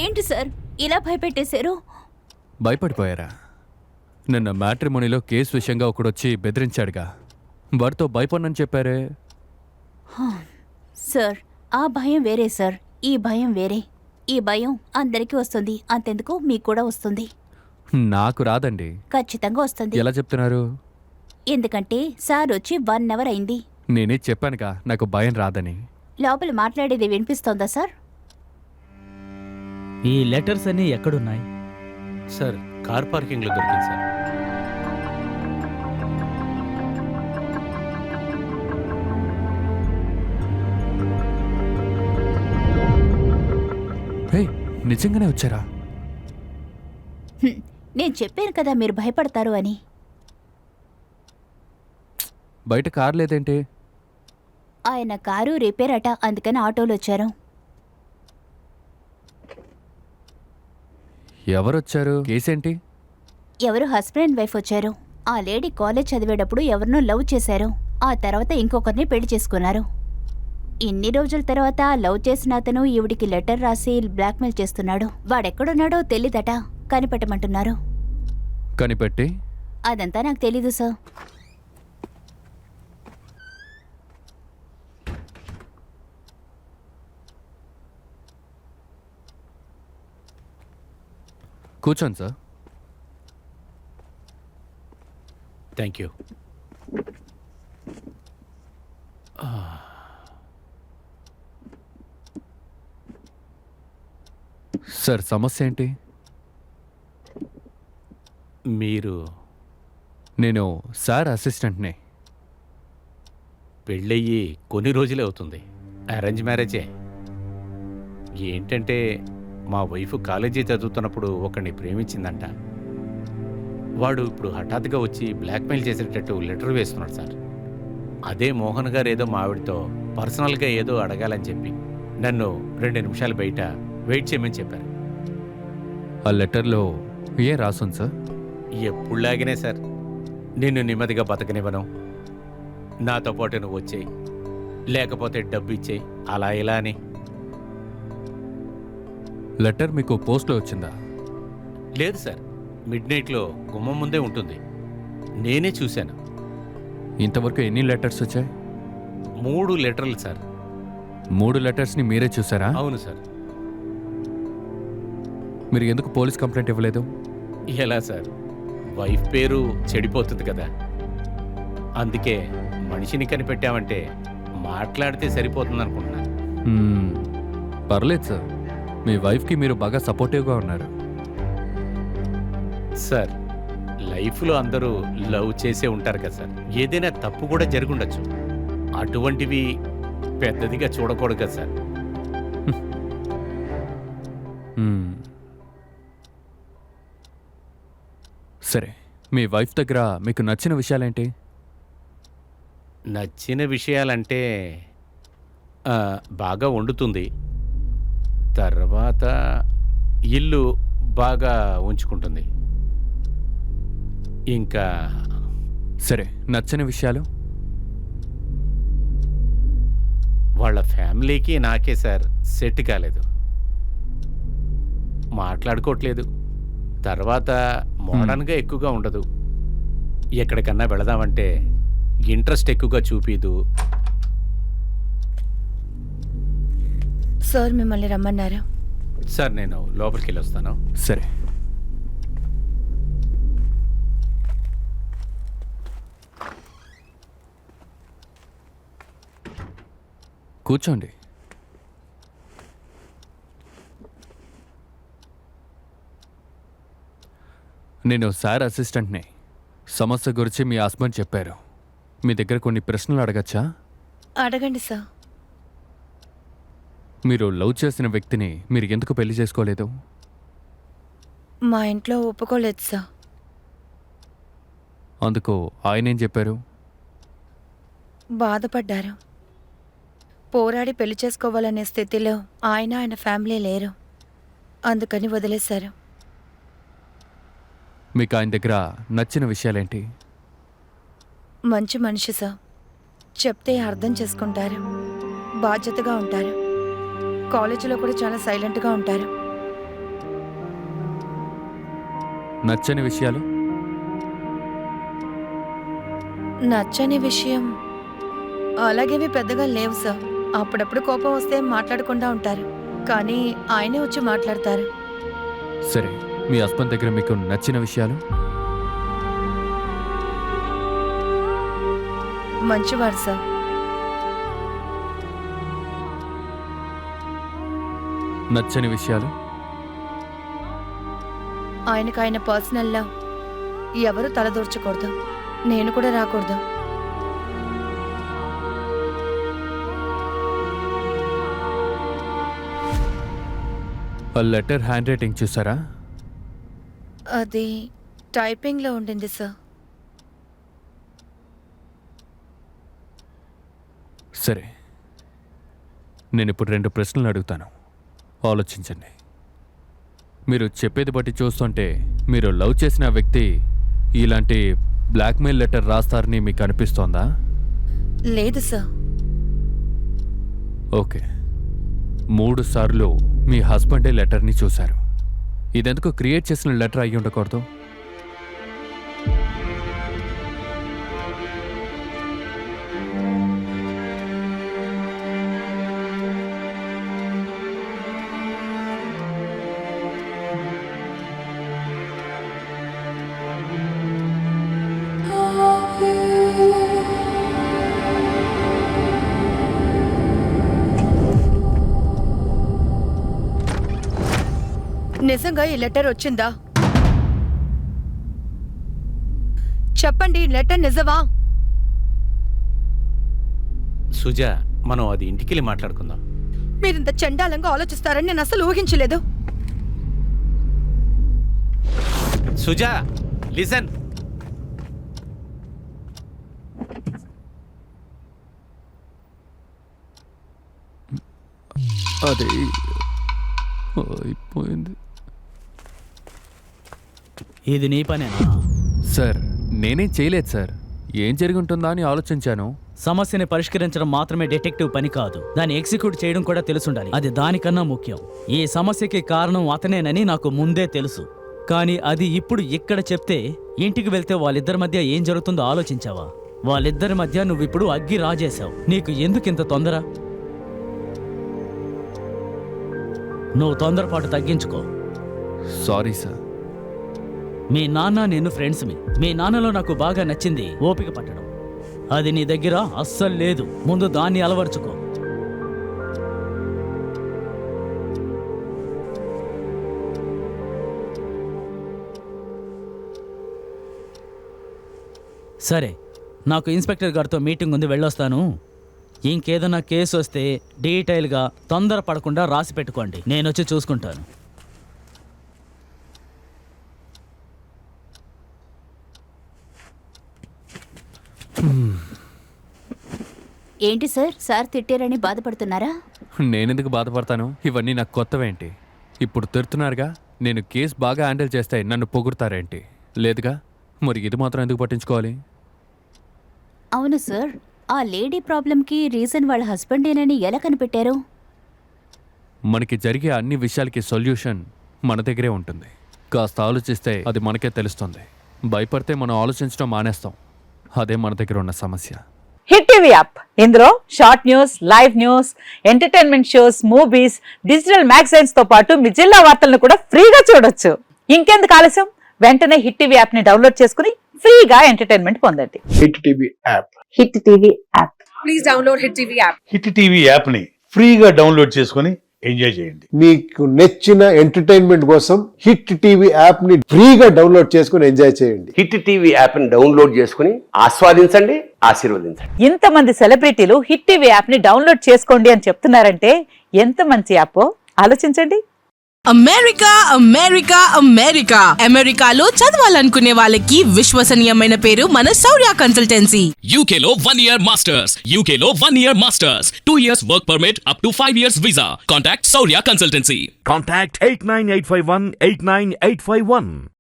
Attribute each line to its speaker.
Speaker 1: ఏంటి సార్ ఇలా భయపెట్టేశారు?
Speaker 2: భయపడిపోయారా? నిన్న మ్యాట్రిమోనీలో కేసు విషయంగా ఒకడొచ్చి బెదిరించాడుగా, వాడితో భయపడనని చెప్పారే.
Speaker 1: సార్ ఆ భయం వేరే సార్, ఈ భయం వేరే. ఈ భయం అందరికీ వస్తుంది, అంతెందుకు మీకు కూడా వస్తుంది.
Speaker 2: నాకు రాదండి.
Speaker 1: ఖచ్చితంగా వస్తుంది.
Speaker 2: ఎలా చెప్తున్నారు?
Speaker 1: ఎందుకంటే సార్ వచ్చి 1 అవర్ అయింది.
Speaker 2: నేనే చెప్పానుగా నాకు భయం రాదని.
Speaker 1: లోపల మాట్లాడేది వినిపిస్తోందా సార్?
Speaker 3: ఈ లెటర్స్ అన్నీ ఎక్కడున్నాయి?
Speaker 4: సార్ కార్ పార్కింగ్లో దొరికింది సార్.
Speaker 2: హే, నిజంగానే వచ్చారా?
Speaker 1: నేను చెప్పాను కదా మీరు భయపడతారు అని.
Speaker 2: బయట కార్ లేదేంటి?
Speaker 1: ఆయన కారు రిపేర్ అట, అందుకని ఆటోలో వచ్చారు.
Speaker 2: ఎవరొచ్చారు? కేసేంటి?
Speaker 1: ఎవరు హస్బెండ్ అండ్ వైఫ్ వచ్చారు. ఆ లేడీ కాలేజ్ చదివేటప్పుడు ఎవరినో లవ్ చేశారు. ఆ తర్వాత ఇంకొకరిని పెళ్లి చేసుకున్నారు. ఇన్ని రోజుల తర్వాత లవ్ చేసిన అతను ఈవిడికి లెటర్ రాసి బ్లాక్మెయిల్ చేస్తున్నాడు. వాడెక్కడున్నాడో తెలీదట, కనిపెట్టమంటున్నారు.
Speaker 2: కనిపెట్టి?
Speaker 1: అదంతా నాకు తెలీదు సార్.
Speaker 2: కూర్చోండి సార్.
Speaker 4: Thank you.
Speaker 2: సార్ సమస్య ఏంటి?
Speaker 4: మీరు
Speaker 2: నేను సార్ అసిస్టెంట్ని.
Speaker 4: పెళ్ళయ్యి కొన్ని రోజులే అవుతుంది. అరేంజ్ మ్యారేజే. ఏంటంటే మా వైఫ్ కాలేజీ చదువుతున్నప్పుడు ఒకరిని ప్రేమించిందంట. వాడు ఇప్పుడు హఠాత్తుగా వచ్చి బ్లాక్మెయిల్ చేసేటట్టు లెటర్ వేస్తున్నాడు సార్. అదే మోహన్ గారు ఏదో మా ఆవిడతో పర్సనల్గా ఏదో అడగాలని చెప్పి నన్ను 2 నిమిషాలు బయట వెయిట్ చేయమని చెప్పారు.
Speaker 2: ఆ లెటర్లో ఏం రాసుంది సార్?
Speaker 4: ఎప్పుడులాగినే సార్, నిన్ను నెమ్మదిగా బతకనివ్వను, నాతో పాటు నువ్వు వచ్చేయి, లేకపోతే డబ్బు ఇచ్చేయి, అలా ఇలా అని.
Speaker 2: లెటర్ మీకు పోస్ట్లో వచ్చిందా?
Speaker 4: లేదు సార్, మిడ్నైట్లో గుమ్మం ముందే ఉంటుంది. నేనే చూశాను.
Speaker 2: ఇంతవరకు ఎన్ని లెటర్స్ వచ్చాయి?
Speaker 4: 3 లెటర్లు సార్.
Speaker 2: 3 లెటర్స్ని మీరే చూసారా?
Speaker 4: అవును సార్.
Speaker 2: మీరు ఎందుకు పోలీస్ కంప్లైంట్ ఇవ్వలేదు?
Speaker 4: ఎలా సార్, వైఫ్ పేరు చెడిపోతుంది కదా, అందుకే మనిషిని కనిపెట్టామంటే మాట్లాడితే సరిపోతుంది అనుకుంటున్నాను.
Speaker 2: పర్లేదు సార్, మీ వైఫ్కి మీరు బాగా సపోర్టివ్గా ఉన్నారు.
Speaker 4: సార్, లైఫ్లో అందరూ లవ్ చేసే ఉంటారు కదా సార్. ఏదైనా తప్పు కూడా జరుగుండొచ్చు, అటువంటివి పెద్దదిగా చూడకూడదు కదా సార్.
Speaker 2: సరే, మీ వైఫ్ దగ్గర మీకు నచ్చిన విషయాలేంటి?
Speaker 4: నచ్చిన విషయాలంటే బాగా వండుతుంది, తర్వాత ఇల్లు బాగా ఉంచుకుంటుంది, ఇంకా
Speaker 2: సరే, నచ్చని విషయాలు?
Speaker 4: వాళ్ళ ఫ్యామిలీకి నాకే సార్ సెట్ కాలేదు, మాట్లాడుకోవట్లేదు, తర్వాత మోడర్న్గా ఎక్కువగా ఉండదు, ఎక్కడికన్నా వెళదామంటే ఇంట్రెస్ట్ ఎక్కువగా చూపిదు.
Speaker 5: సార్ మిమ్మల్ని రమ్మన్నారు.
Speaker 4: సార్ నేను లోపలికి వెళ్ళి వస్తాను.
Speaker 2: సరే. కూర్చోండి. నేను సార్ అసిస్టెంట్ని. సమస్య గురించి మీ హస్బెండ్ చెప్పారు. మీ దగ్గర కొన్ని ప్రశ్నలు అడగచ్చా?
Speaker 5: అడగండి సార్.
Speaker 2: మీరు లవ్ చేసిన వ్యక్తిని మీరు ఎందుకు పెళ్లి చేసుకోలేదు?
Speaker 5: మా ఇంట్లో ఒప్పుకోలేదు సార్.
Speaker 2: అందుకు ఆయన ఏం చెప్పారు?
Speaker 5: బాధపడ్డారు. పోరాడి పెళ్లి చేసుకోవాలనే స్థితిలో ఆయన ఫ్యామిలీ లేరు, అందుకని వదిలేశారు.
Speaker 2: మీకు ఆయన దగ్గర నచ్చిన విషయాలేంటి?
Speaker 5: మంచి మనిషి సార్. చెప్తే అర్థం చేసుకుంటారు, బాధ్యతగా ఉంటారు, కాలేజీలో కూడా చాలా సైలెంట్గా ఉంటారు.
Speaker 2: నచ్చని విషయాలు?
Speaker 5: నచ్చని విషయం అలాగేవి పెద్దగా లేవు సార్. అప్పుడప్పుడు కోపం వస్తే మాట్లాడకుండా ఉంటారు, కానీ ఆయనే వచ్చి మాట్లాడతారు.
Speaker 2: సరే, మీ హస్బెండ్ దగ్గర మీకు నచ్చిన విషయాలు?
Speaker 5: మంచివారు సార్.
Speaker 2: నచ్చని విషయాలు?
Speaker 5: ఆయనకు ఆయన పర్సనల్లా ఎవరు తలదూర్చకూడదు, నేను కూడా రాకూడదు.
Speaker 2: ఆ లెటర్ హ్యాండ్ రైటింగ్ చూసారా?
Speaker 5: అది టైపింగ్లో ఉండింది సార్.
Speaker 2: సరే, నేను ఇప్పుడు 2 ప్రశ్నలు అడుగుతాను, ఆలోచించండి. మీరు చెప్పేది బట్టి చూస్తుంటే మీరు లవ్ చేసిన వ్యక్తి ఇలాంటి బ్లాక్మెయిల్ లెటర్ రాస్తారని మీకు అనిపిస్తోందా?
Speaker 5: లేదు సార్.
Speaker 2: ఓకే, 3 సార్లు మీ హస్బెండే లెటర్ని చూశారు. ఇదెందుకు క్రియేట్ చేసిన లెటర్ అయ్యి ఉండకూడదు?
Speaker 5: నిజంగా ఈ లెటర్ వచ్చిందా? చెప్పండి, ఈ లెటర్ నిజమా?
Speaker 4: సుజా, మనం అది ఇంటికెళ్ళి మాట్లాడుకుందాం.
Speaker 5: మీరింత చండాలంగా ఆలోచిస్తారని నేను అసలు ఊహించలేదు.
Speaker 4: సుజా, లిసన్.
Speaker 2: అది అయిపోయింది.
Speaker 3: ఇది నీ పనేనా?
Speaker 2: సార్, నేనేం చేయలేదు సార్. ఏం జరిగి ఉంటుందా అని ఆలోచించాను.
Speaker 3: సమస్యని పరిష్కరించడం మాత్రమే డిటెక్టివ్ పని కాదు, దాన్ని ఎగ్జిక్యూట్ చేయడం కూడా తెలుసుండాలి. అది దానికన్నా ముఖ్యం. ఈ సమస్యకి కారణం అతనేనని నాకు ముందే తెలుసు, కానీ అది ఇప్పుడు ఇక్కడ చెప్తే ఇంటికి వెళ్తే వాళ్ళిద్దరి మధ్య ఏం జరుగుతుందో ఆలోచించావా? వాళ్ళిద్దరి మధ్య నువ్విప్పుడు అగ్గి రాజేశావు. నీకు ఎందుకింత తొందర? నువ్వు తొందరపాటు తగ్గించుకో.
Speaker 2: Sorry sir.
Speaker 3: మీ నాన్న నేను ఫ్రెండ్స్మి. మీ నాన్నలో నాకు బాగా నచ్చింది ఓపిక పట్టడం. అది నీ దగ్గర అస్సలు లేదు. ముందు దాన్ని అలవర్చుకో. సరే, నాకు ఇన్స్పెక్టర్ గారితో మీటింగ్ ఉంది, వెళ్ళొస్తాను. ఇంకేదైనా కేసు వస్తే డీటెయిల్గా తొందరపడకుండా రాసి పెట్టుకోండి, నేను వచ్చి చూసుకుంటాను.
Speaker 1: ఏంటి సార్ తిట్టారని బాధపడుతున్నారా?
Speaker 2: నేనెందుకు బాధపడతాను? ఇవన్నీ నాకు కొత్తవేంటి? ఇప్పుడు తిడుతున్నారుగా. నేను కేసు బాగా హ్యాండిల్ చేస్తే నన్ను పొగుడతారేంటి? లేదుగా. మరి ఇది మాత్రం ఎందుకు పట్టించుకోవాలి?
Speaker 1: అవును సార్, ఆ లేడీ ప్రాబ్లంకి రీజన్ వాళ్ళ హస్బెండేనని ఎలా కనిపెట్టారు?
Speaker 2: మనకి జరిగే అన్ని విషయాలకి సొల్యూషన్ మన దగ్గరే ఉంటుంది. కాస్త ఆలోచిస్తే అది మనకే తెలుస్తుంది. భయపడితే మనం ఆలోచించడం మానేస్తాం. అదే మన దగ్గర ఉన్న సమస్య.
Speaker 6: హిట్ టీవీ యాప్, ఇందులో short news, live news, entertainment shows, movies, digital magazines తో పాటు మీ జిల్లా వార్తలను కూడా ఫ్రీగా చూడొచ్చు. ఇంకెందుకు ఆలస్యం? వెంటనే హిట్ టీవీ యాప్ ని డౌన్లోడ్ చేసుకుని ఫ్రీగా ఎంటర్టైన్మెంట్ పొందండి.
Speaker 7: Hit TV app.
Speaker 6: Hit TV app.
Speaker 8: Please download hit TV app.
Speaker 7: Hit TV app ని ఫ్రీగా డౌన్లోడ్ చేసుకొని ఎంజాయ్ చేయండి.
Speaker 9: మీకు నచ్చిన ఎంటర్టైన్మెంట్ కోసం హిట్ టీవీ యాప్ ని ఫ్రీగా డౌన్లోడ్ చేసుకుని ఎంజాయ్ చేయండి.
Speaker 10: హిట్ టీవీ యాప్ ని డౌన్లోడ్ చేసుకుని ఆస్వాదించండి, ఆశీర్వదించండి.
Speaker 6: ఇంతమంది సెలబ్రిటీలు హిట్ టీవీ యాప్ ని డౌన్లోడ్ చేసుకోండి అని చెప్తున్నారంటే ఎంత మంచి యాప్ ఆలోచించండి.
Speaker 8: అమెరికా అమెరికా అమెరికా అమెరికాలో చదవాలనుకునే వాళ్ళకి విశ్వసనీయమైన పేరు మన శౌర్య కన్సల్టెన్సీ.
Speaker 11: UK లో 1 year masters. UK లో 1 year masters. 2 years work permit up to 5 years visa. Contact Saurya Consultancy.
Speaker 12: Contact 89851 89851.